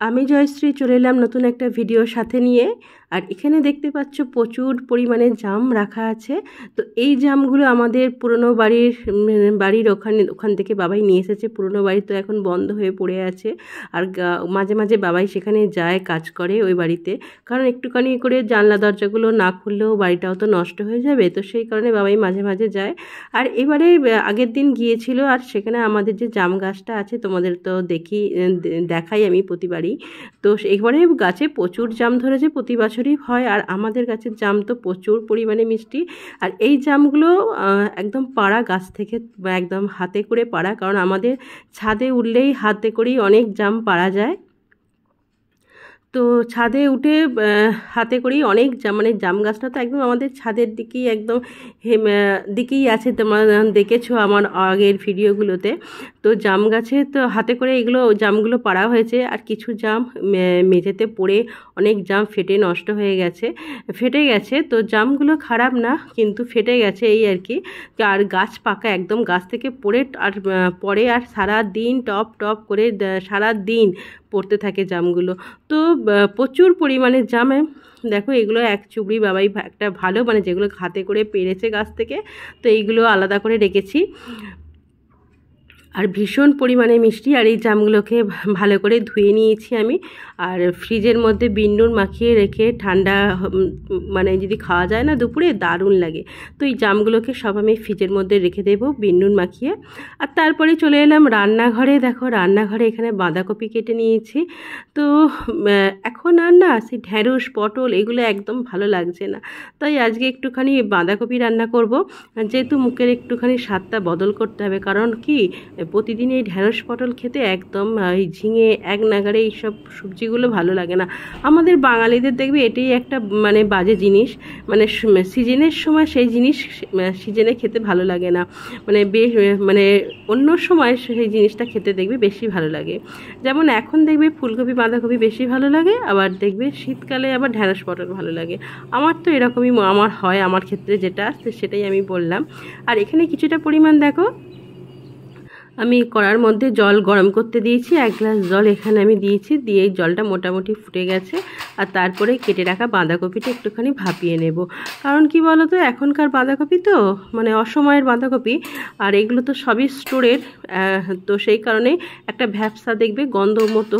আমি জয়শ্রী চলে এলাম নতুন একটা ভিডিওর সাথে নিয়ে। আর এখানে দেখতে পাচ্ছ প্রচুর পরিমাণে জাম রাখা আছে। তো এই জামগুলো আমাদের পুরনো বাড়ির ওখান থেকে বাবাই নিয়ে এসেছে। পুরনো বাড়ি তো এখন বন্ধ হয়ে পড়ে আছে। আর মাঝে মাঝে বাবাই সেখানে যায়, কাজ করে ওই বাড়িতে। কারণ একটুখানি করে জানলা দরজাগুলো না খুললেও বাড়িটাও তো নষ্ট হয়ে যাবে, তো সেই কারণে বাবাই মাঝে মাঝে যায়। আর এবারে আগের দিন গিয়েছিল, আর সেখানে আমাদের যে জাম গাছটা আছে তোমাদের তো দেখাই আমি প্রতিবারই। তো এবারে গাছে প্রচুর জাম ধরেছে, প্রতি বছরই হয়। আর আমাদের গাছের জাম তো প্রচুর পরিমাণে মিষ্টি। আর এই জামগুলো একদম পাড়া গাছ থেকে, একদম হাতে করে পাড়া, কারণ আমাদের ছাদে উঠলেই হাতে করেই অনেক জাম পাড়া যায়। তো ছাদে উঠে হাতে করেই অনেক জাম, মানে জাম গাছটা তো একদম আমাদের ছাদের দিকেই একদম দিকেই আছে। তোমরা দেখেছো আমার আগের ভিডিওগুলোতে। তো জাম গাছে তো হাতে করে এগুলো জামগুলো পাড়া হয়েছে। আর কিছু জাম মেঝেতে পড়ে অনেক জাম ফেটে গেছে। তো জামগুলো খারাপ না, কিন্তু ফেটে গেছে এই আর কি। আর গাছ পাকা, একদম গাছ থেকে পড়ে আর সারা দিন টপ টপ করে সারা দিন পড়তে থাকে জামগুলো। তো প্রচুর পরিমাণে জামে দেখো, এগুলো এক চুবড়ি বাবাই একটা ভালো, মানে যেগুলো হাতে করে পেরেছে গাছ থেকে, তো এইগুলো আলাদা করে রেখেছি। আর ভীষণ পরিমাণে মিষ্টি। আর এই জামগুলোকে ভালো করে ধুয়ে নিয়েছি আমি, আর ফ্রিজের মধ্যে বিন মাখিয়ে রেখে ঠান্ডা, মানে যদি খাওয়া যায় না দুপুরে, দারুণ লাগে। তো এই জামগুলোকে সব আমি ফ্রিজের মধ্যে রেখে দেবো বিন মাখিয়ে। আর তারপরে চলে এলাম রান্নাঘরে। দেখো রান্নাঘরে এখানে বাঁধাকপি কেটে নিয়েছি। তো এখন আর না সেই ঢ্যাঁড়স পটল এগুলো একদম ভালো লাগছে না, তাই আজকে একটুখানি বাঁধাকপি রান্না করব। যেহেতু মুখের একটুখানি স্বাদটা বদল করতে হবে, কারণ কি প্রতিদিন এই ঢ্যাঁড়স পটল খেতে একদম এই ঝিঙে এক নাগারে এইসব সবজিগুলো ভালো লাগে না। আমাদের বাঙালিদের দেখবে এটাই একটা মানে বাজে জিনিস, মানে সিজনের সময় সেই জিনিস সিজনে খেতে ভালো লাগে না, মানে অন্য সময় সেই জিনিসটা খেতে দেখবে বেশি ভালো লাগে। যেমন এখন দেখবে ফুলকপি বাঁধাকপি বেশি ভালো লাগে, আবার দেখবে শীতকালে আবার ঢ্যাঁড়স পটল ভালো লাগে। আমার তো এরকমই হয়, আমার ক্ষেত্রে যেটা সেটাই আমি বললাম। আর এখানে কিছুটা পরিমাণ দেখো আমি কড়ার মধ্যে জল গরম করতে দিয়েছি। 1 গ্লাস জল এখানে আমি দিয়েছি, দিয়ে জলটা মোটামুটি ফুটে গেছে। আর তারপরে কেটে রাখা বাঁধাকপিটা একটুখানি ভাপিয়ে নেব। কারণ কি বলো তো, এখনকার বাঁধাকপি তো মানে অসময়ের বাঁধাকপি, আর এগুলো তো সবই স্টোরের। তো সেই কারণে একটা ভ্যাপসা দেখবে গন্ধ মতো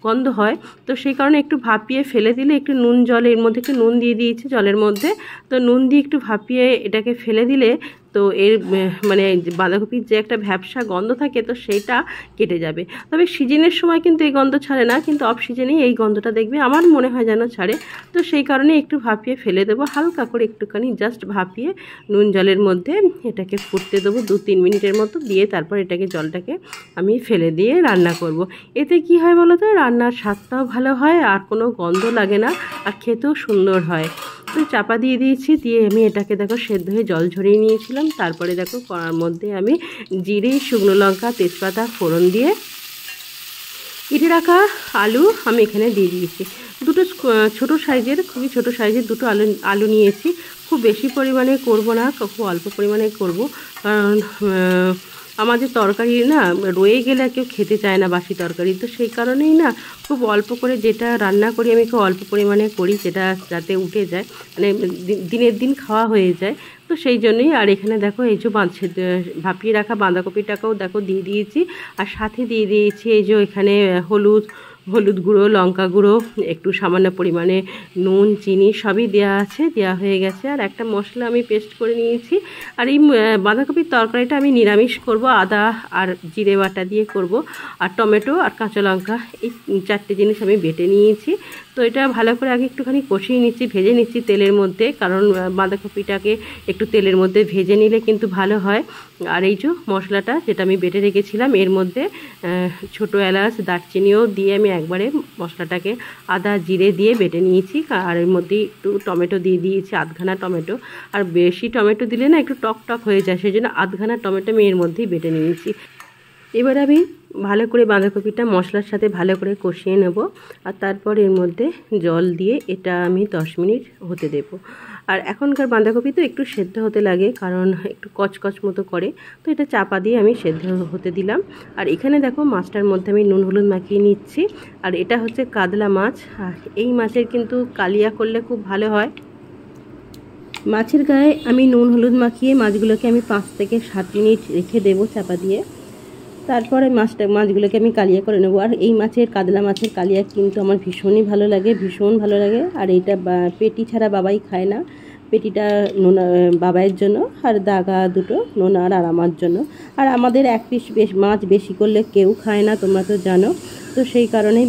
গন্ধ হয়। তো সেই কারণে একটু ভাপিয়ে ফেলে দিলে, একটু এর মধ্যে একটু নুন দিয়ে দিয়েছি জলের মধ্যে। তো নুন দিয়ে একটু ভাপিয়ে এটাকে ফেলে দিলে তো এর মানে বাঁধাকপির যে একটা ভ্যাপসা গন্ধ থাকে, তো সেইটা কেটে যাবে। তবে সিজনের সময় কিন্তু এই গন্ধ ছাড়ে না, কিন্তু অফ সিজনেই এই গন্ধটা দেখবে আমার মনে হয় যেন ছাড়ে। তো সেই কারণে একটু ভাপিয়ে ফেলে দেবো, হালকা করে একটুখানি জাস্ট ভাপিয়ে নুন জলের মধ্যে এটাকে ফুটতে দেবো 2-3 মিনিটের মতো, দিয়ে তারপর জলটাকে আমি ফেলে দিয়ে রান্না করব। এতে কি হয় বলো তো, রান্নার স্বাদটাও ভালো হয়, আর কোনো গন্ধ লাগে না, আর খেতেও সুন্দর হয়। তো চাপা দিয়ে দিয়েছি, দিয়ে আমি এটাকে দেখো সেদ্ধ হয়ে জল ঝরিয়ে নিয়েছিলাম। তারপরে দেখো কড়ার মধ্যে আমি জিরে, শুকনো লঙ্কা, তেজপাতা ফোড়ন দিয়ে কেটে রাখা আলু আমি এখানে দিয়ে দিয়েছি। দুটো খুবই ছোটো সাইজের দুটো আলু নিয়েছি। খুব বেশি পরিমাণে করব না, খুব অল্প পরিমাণে করব, কারণ আমাদের তরকারি না রয়ে গেলে কেউ খেতে চায় না বাসি তরকারি। তো সেই কারণেই না খুব অল্প করে যেটা রান্না করি আমি, খুব অল্প পরিমাণে করি, যেটা যাতে উঠে যায়, মানে দিনের দিন খাওয়া হয়ে যায়। তো সেই জন্যই। আর এখানে দেখো এই যে ভাপিয়ে রাখা বাঁধাকপিটাকেও দেখো দিয়ে দিয়েছি, আর সাথে দিয়ে দিয়েছি এই যে এখানে হলুদ গুঁড়ো, লঙ্কা গুঁড়ো, একটু সামান্য পরিমাণে নুন, চিনি সবই দেওয়া হয়ে গেছে। আর একটা মশলা আমি পেস্ট করে নিয়েছি। আর এই বাঁধাকপির তরকারিটা আমি নিরামিষ করব, আদা আর জিরে বাটা দিয়ে করব, আর টমেটো আর কাঁচা লঙ্কা এই 4টে জিনিস আমি বেটে নিয়েছি। তো এটা ভালো করে আগে একটুখানি কষিয়ে নিচ্ছি, ভেজে নিচ্ছি তেলের মধ্যে, কারণ বাঁধাকপিটাকে একটু তেলের মধ্যে ভেজে নিলে কিন্তু ভালো হয়। আর এই যে মশলাটা যেটা আমি বেটে রেখেছিলাম, এর মধ্যে ছোটো এলাচ, দারচিনিও দিয়ে আমি একবারে মশলাটাকে আদা জিরে দিয়ে বেটে নিয়েছি। আর এর মধ্যে একটু টমেটো দিয়ে দিয়েছি, আধখানা টমেটো। আর বেশি টমেটো দিলে না একটু টক টক হয়ে যায়, সেই জন্য আধখানা টমেটো আমি এর মধ্যেই বেটে নিয়েছি। এবার আমি ভালো করে বাঁধাকপিটা মশলার সাথে ভালো করে কষিয়ে নেব। আর তারপর এর মধ্যে জল দিয়ে এটা আমি 10 মিনিট হতে দেব। আর এখনকার বাঁধাকপি তো একটু সেদ্ধ হতে লাগে, কারণ একটু কচকচ মতো করে, তো এটা চাপা দিয়ে আমি সেদ্ধ হতে দিলাম। আর এখানে দেখো মাছটার মধ্যে আমি নুন হলুদ মাখিয়ে নিচ্ছি। আর এটা হচ্ছে কাতলা মাছ, আর এই মাছের কিন্তু কালিয়া করলে খুব ভালো হয়। মাছের গায়ে আমি নুন হলুদ মাখিয়ে মাছগুলোকে আমি 5 থেকে 7 মিনিট রেখে দেবো চাপা দিয়ে। তারপরে মাছগুলোকে আমি কালিয়া করে নেবো। আর এই মাছের, কাতলা মাছের কালিয়া কিন্তু আমার ভীষণই ভালো লাগে, ভীষণ ভালো লাগে। আর এটা পেটি ছাড়া বাবাই খায় না, পেটিটা নোনা বাবাইয়ের জন্য, আর দাগা দুটো নোনার আর আমার জন্য। আর আমাদের 1 পিস মাছ বেশি করলে কেউ খায় না, তোমরা তো জানো। তো সেই কারণেই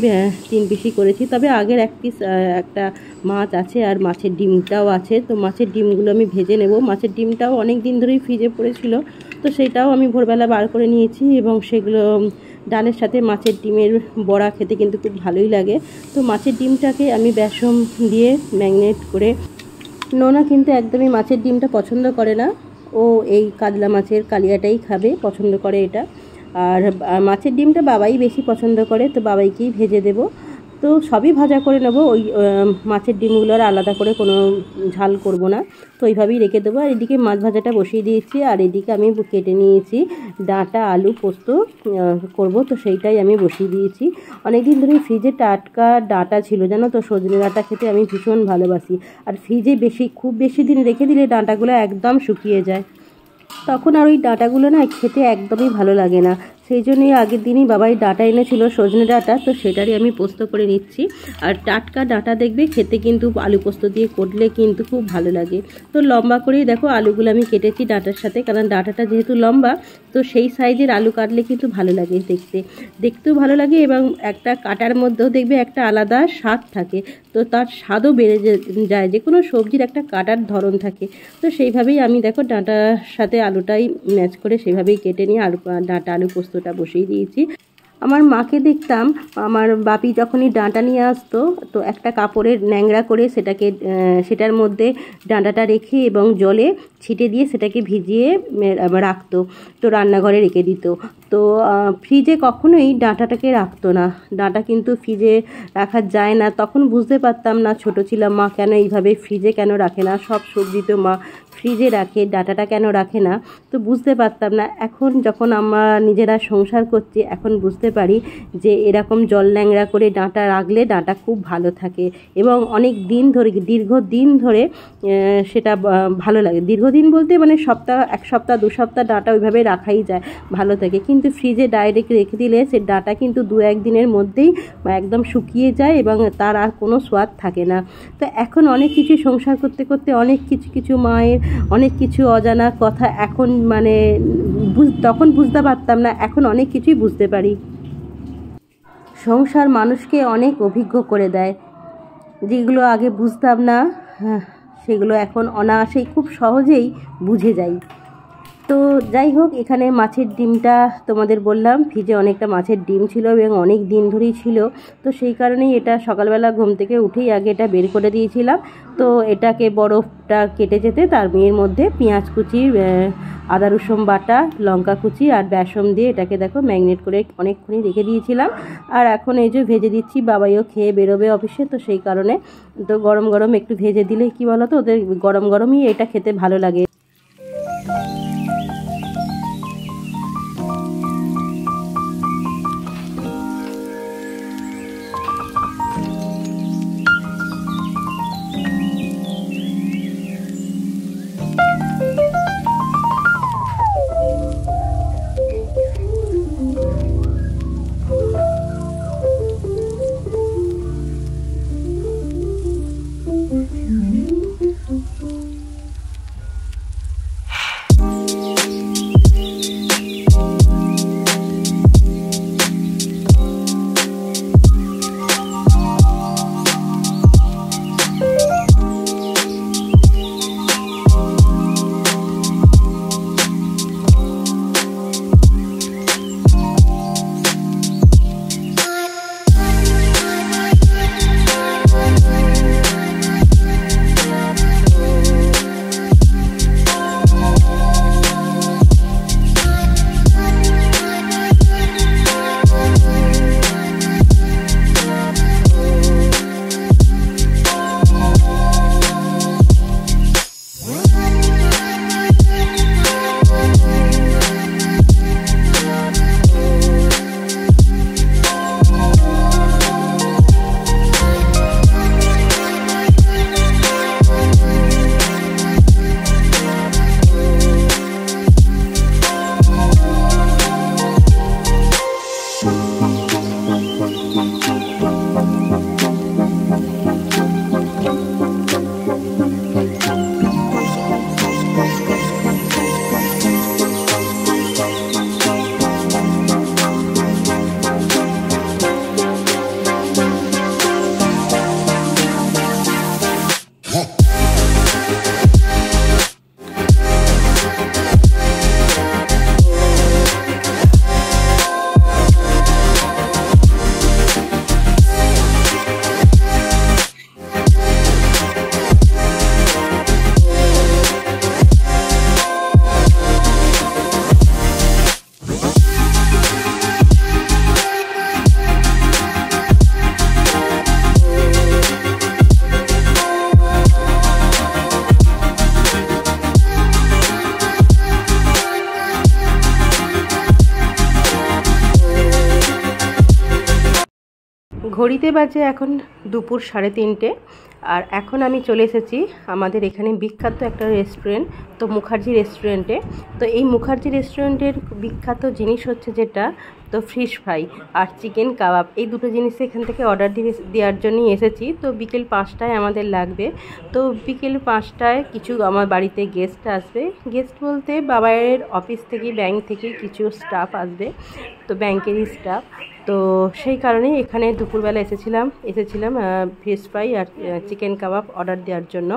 3 পিসই করেছি। তবে আগের 1 পিস একটা মাছ আছে, আর মাছের ডিমটাও আছে। তো মাছের ডিমগুলো আমি ভেজে নেব। মাছের ডিমটাও অনেক দিন ধরেই ফ্রিজে পড়েছিল, তো সেটাও আমি ভোরবেলা বার করে নিয়েছি, এবং সেগুলো ডালের সাথে মাছের ডিমের বড়া খেতে কিন্তু খুব ভালোই লাগে। তো মাছের ডিমটাকে আমি বেসন দিয়ে ম্যারিনেট করে, নোনা কিন্তু একদমই মাছের ডিমটা পছন্দ করে না, ও এই কাতলা মাছের কালিয়াটাই খাবে, পছন্দ করে এটা। আর মাছের ডিমটা বাবাই বেশি পছন্দ করে, তো বাবাইকেই ভেজে দেব। তো সবই ভাজা করে নেব, ওই মাছের ডিমগুলোর আলাদা করে কোনো ঝাল করব না, তো ওইভাবেই রেখে দেবো। আর এদিকে মাছ ভাজাটা বসিয়ে দিয়েছি, আর এদিকে আমি কেটে নিয়েছি ডাঁটা আলু পোস্ত করব, তো সেইটাই আমি বসিয়ে দিয়েছি। অনেক দিন ধরেই ফ্রিজে টাটকা ডাঁটা ছিল, জানো তো, সজনে ডাঁটা খেতে আমি ভীষণ ভালোবাসি। আর ফ্রিজে খুব বেশি দিন রেখে দিলে ডাঁটাগুলো একদম শুকিয়ে যায়, তখন আর ওই ডাঁটাগুলো না খেতে একদমই ভালো লাগে না। সেই জন্যই আগের দিনই বাবাই ডাঁটা এনেছিল, সজনে ডাঁটা, তো সেটারই আমি পোস্ত করে নিচ্ছি। আর টাটকা ডাঁটা দেখবে খেতে কিন্তু আলু পোস্ত দিয়ে করলে কিন্তু খুব ভালো লাগে। তো লম্বা করেই দেখো আলুগুলো আমি কেটেছি ডাঁটার সাথে, কারণ ডাঁটাটা যেহেতু লম্বা, তো সেই সাইজের আলু কাটলে কিন্তু ভালো লাগে, দেখতেও ভালো লাগে, এবং একটা কাটার মধ্যেও দেখবে একটা আলাদা স্বাদ থাকে, তো তার স্বাদও বেড়ে যায়। যে কোনো সবজির একটা কাটার ধরন থাকে, তো সেইভাবেই আমি দেখো ডাঁটার সাথে আলুটাই ম্যাচ করে সেভাবেই কেটে নিয়ে ডাঁটা আলু পোস্তটা বসিয়ে দিয়েছি। আমার মাকে দেখতাম, আমার বাপি যখনই ডাঁটা নিয়ে আসতো, তো একটা কাপড়ের ন্যাংরা করে সেটার মধ্যে ডাঁটাটা রেখে এবং জলে ছিটে দিয়ে সেটাকে ভিজিয়ে রাখতো, তো রান্নাঘরে রেখে দিত। তো ফ্রিজে কখনোই ডাঁটাটাকে রাখতো না, ডাঁটা কিন্তু ফ্রিজে রাখা যায় না। তখন বুঝতে পারতাম না, ছোট ছিলাম, মা কেন এইভাবে ফ্রিজে কেন রাখে না, সব সবজি তো মা ফ্রিজে রাখে, ডাঁটাটা কেন রাখে না, তো বুঝতে পারতাম না। এখন যখন আমরা নিজেরা সংসার করছি, এখন বুঝতে পারি যে এরকম জল ন্যাংরা করে ডাঁটা রাখলে ডাঁটা খুব ভালো থাকে, এবং অনেক দিন ধরে, দীর্ঘদিন ধরে সেটা ভালো লাগে। দীর্ঘদিন বলতে মানে 1 সপ্তাহ 2 সপ্তাহ ডাঁটা ওইভাবে রাখাই যায়, ভালো থাকে। কিন্তু ফ্রিজে ডাইরেক্ট রেখে দিলে সে ডাঁটা কিন্তু 2-1 দিনের মধ্যেই একদম শুকিয়ে যায়, এবং তার আর কোনো স্বাদ থাকে না। তো এখন অনেক কিছু সংসার করতে করতে অনেক কিছু মায়ের অনেক কিছু অজানা কথা এখন মানে তখন বুঝতে পারতাম না, এখন অনেক কিছুই বুঝতে পারি। সংসার মানুষকে অনেক অভিজ্ঞ করে দেয়, যেগুলো আগে বুঝতাম না, সেগুলো এখন অনায়াসেই খুব সহজেই বুঝে যাই। তো যাই হোক, এখানে মাছের ডিমটা তোমাদের বললাম, ফ্রিজে অনেকটা মাছের ডিম ছিল এবং অনেক দিন ধরেই ছিল, তো সেই কারণেই এটা সকালবেলা ঘুম থেকে উঠেই আগে এটা বের করে দিয়েছিলাম। তো এটাকে বরফটা কেটে যেতে তার এর মধ্যে পেঁয়াজ কুচি, আদা রসুন বাটা, লঙ্কা কুচি আর বেসন দিয়ে এটাকে দেখো ম্যারিনেট করে অনেকক্ষণই রেখে দিয়েছিলাম। আর এখন এই যে ভেজে দিচ্ছি, বাবাইও খেয়ে বেরোবে অফিসে, তো সেই কারণে তো গরম গরম একটু ভেজে দিলে কি বলো তো, ওদের গরম গরমই এটা খেতে ভালো লাগে। ঘড়িতে বাজে এখন দুপুর 3:30, আর এখন আমি চলে এসেছি আমাদের এখানে বিখ্যাত একটা রেস্টুরেন্ট, তো মুখার্জি রেস্টুরেন্টে। তো এই মুখার্জি রেস্টুরেন্টের বিখ্যাত জিনিস হচ্ছে যেটা, তো ফিশ ফ্রাই আর চিকেন কাবাব, এই দুটো জিনিস এখান থেকে অর্ডার দেওয়ার জন্যই এসেছি। তো বিকেল 5টায় আমাদের লাগবে। তো বিকেল 5টায় কিছু আমার বাড়িতে গেস্ট আসবে। গেস্ট বলতে বাবাইয়ের অফিস থেকে, ব্যাংক থেকে কিছু স্টাফ আসবে, তো ব্যাংকেরই স্টাফ। তো সেই কারণেই এখানে দুপুরবেলা এসেছিলাম ফিশ ফ্রাই আর চিকেন কাবাব অর্ডার দেওয়ার জন্য।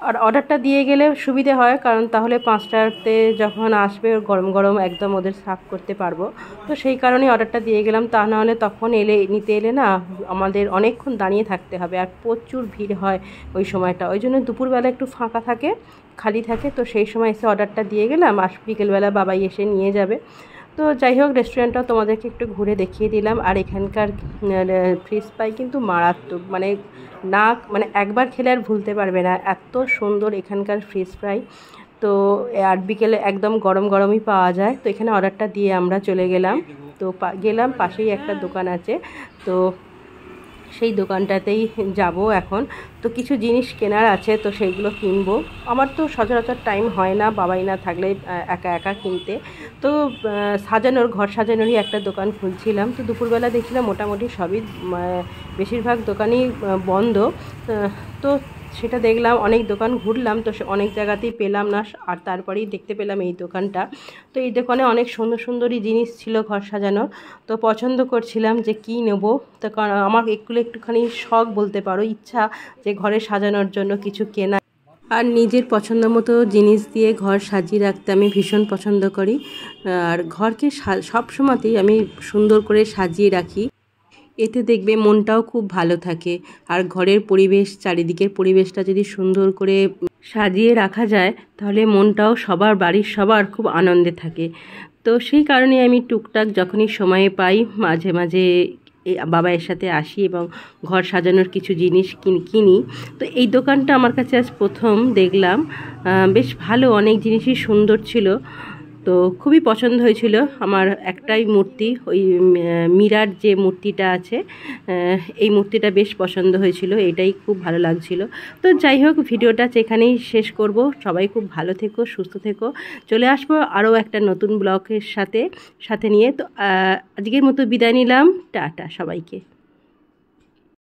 আর অর্ডারটা দিয়ে গেলে সুবিধে হয়, কারণ তাহলে 5টাতে যখন আসবে গরম গরম একদম ওদের সার্ভ করতে পারবো। তো সেই কারণেই অর্ডারটা দিয়ে গেলাম, তা নাহলে তখন নিতে এলে না আমাদের অনেকক্ষণ দাঁড়িয়ে থাকতে হবে, আর প্রচুর ভিড় হয় ওই সময়টা। ওই জন্য দুপুরবেলা একটু ফাঁকা থাকে, খালি থাকে, তো সেই সময় এসে অর্ডারটা দিয়ে গেলাম, আর বিকেলবেলা বাবাই এসে নিয়ে যাবে। তো যাই হোক, রেস্টুরেন্টটাও তোমাদেরকে একটু ঘুরে দেখিয়ে দিলাম। আর এখানকার ফিশ ফ্রাই কিন্তু মারাত্মক, মানে একবার খেলে আর ভুলতে পারবে না, এত সুন্দর এখানকার ফিশ ফ্রাই। তো আর বিকেলে একদম গরম গরমই পাওয়া যায়। তো এখানে অর্ডারটা দিয়ে আমরা চলে গেলাম। তো গেলাম, পাশেই একটা দোকান আছে, তো সেই দোকানটাতেই যাব এখন। তো কিছু জিনিস কেনার আছে, তো সেইগুলো কিনবো। আমার তো সচরাচর টাইম হয় না বাবাই না থাকলে একা একা কিনতে। তো ঘর সাজানোরই একটা দোকান খুলছিলাম। তো দুপুরবেলা দেখছিলাম মোটামুটি সবই, বেশিরভাগ দোকানই বন্ধ। তো সেটা দেখলাম, অনেক দোকান ঘুরলাম, তো অনেক জায়গাতেই পেলাম না, আর তারপরেই দেখতে পেলাম এই দোকানটা। তো এই দোকানে অনেক সুন্দর সুন্দরই জিনিস ছিল ঘর সাজানোর। তো পছন্দ করছিলাম যে কী নেব। তো কারণ আমার একটুখানি শখ বলতে পারো, ইচ্ছা যে ঘরে সাজানোর জন্য কিছু কেনা, আর নিজের পছন্দ মতো জিনিস দিয়ে ঘর সাজিয়ে রাখতে আমি ভীষণ পছন্দ করি। আর ঘরকে সব সময়তেই আমি সুন্দর করে সাজিয়ে রাখি, এতে দেখবে মনটাও খুব ভালো থাকে। আর ঘরের পরিবেশ, চারিদিকের পরিবেশটা যদি সুন্দর করে সাজিয়ে রাখা যায়, তাহলে মনটাও বাড়ির সবার খুব আনন্দে থাকে। তো সেই কারণে আমি টুকটাক যখনই সময় পাই, মাঝে মাঝে বাবাইয়ের সাথে আসি এবং ঘর সাজানোর কিছু জিনিস কিনি। তো এই দোকানটা আমার কাছে আজ প্রথম দেখলাম, বেশ ভালো, অনেক জিনিসই সুন্দর ছিল। তো খুবই পছন্দ হয়েছিল আমার একটাই মূর্তি, ওই মীরার যে মূর্তিটা আছে, এই মূর্তিটা বেশ পছন্দ হয়েছিল, এটাই খুব ভালো লাগছিল। তো যাই হোক, ভিডিওটা এখানেই শেষ করব। সবাই খুব ভালো থেকো, সুস্থ থেকো। চলে আসবো আরও একটা নতুন ব্লগের সাথে নিয়ে। তো আজকের মতো বিদায় নিলাম, টাটা সবাইকে।